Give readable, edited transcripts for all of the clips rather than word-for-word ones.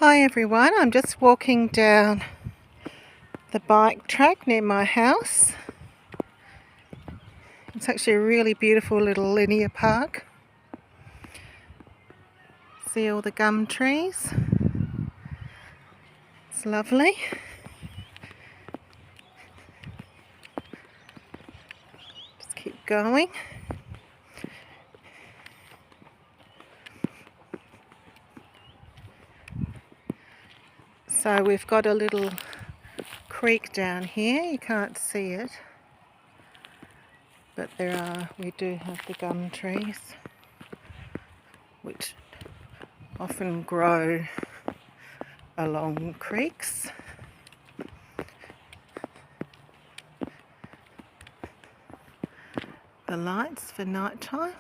Hi everyone, I'm just walking down the bike track near my house. It's actually a really beautiful little linear park. See all the gum trees? It's lovely. Just keep going. So we've got a little creek down here. You can't see it, but we do have the gum trees, which often grow along creeks. The lights for night time,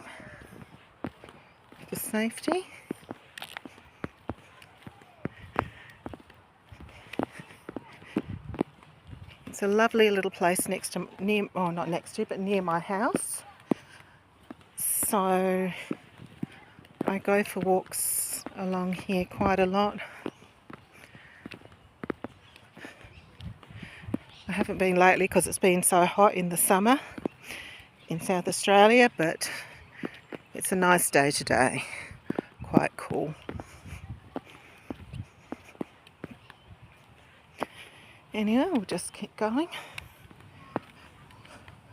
for safety. It's a lovely little place near my house. So I go for walks along here quite a lot. I haven't been lately because it's been so hot in the summer in South Australia, but it's a nice day today. Quite cool. Anyway, we'll just keep going.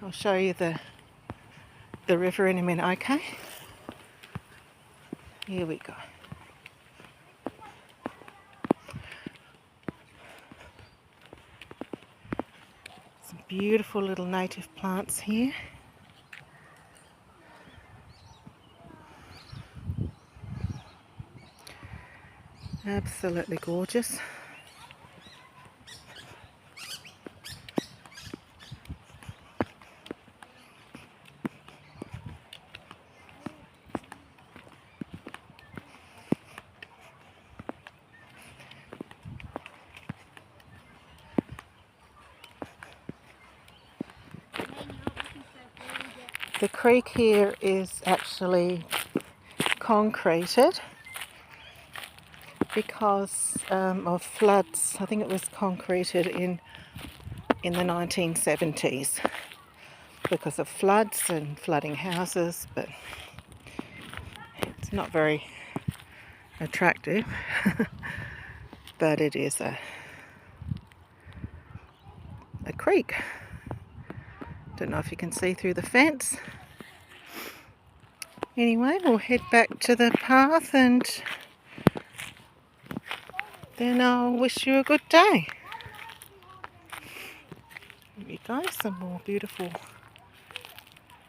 I'll show you the river in a minute, okay? Here we go. Some beautiful little native plants here. Absolutely gorgeous. The creek here is actually concreted because of floods. I think it was concreted in the 1970s because of floods and flooding houses, but it's not very attractive. But it is a creek. Don't know if you can see through the fence. Anyway, we'll head back to the path and then I'll wish you a good day. Here we go, some more beautiful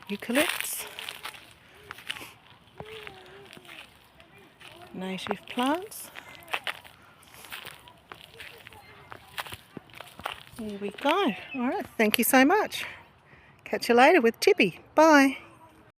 eucalypts. Native plants. Here we go. Alright, thank you so much. Catch you later with Tippy. Bye.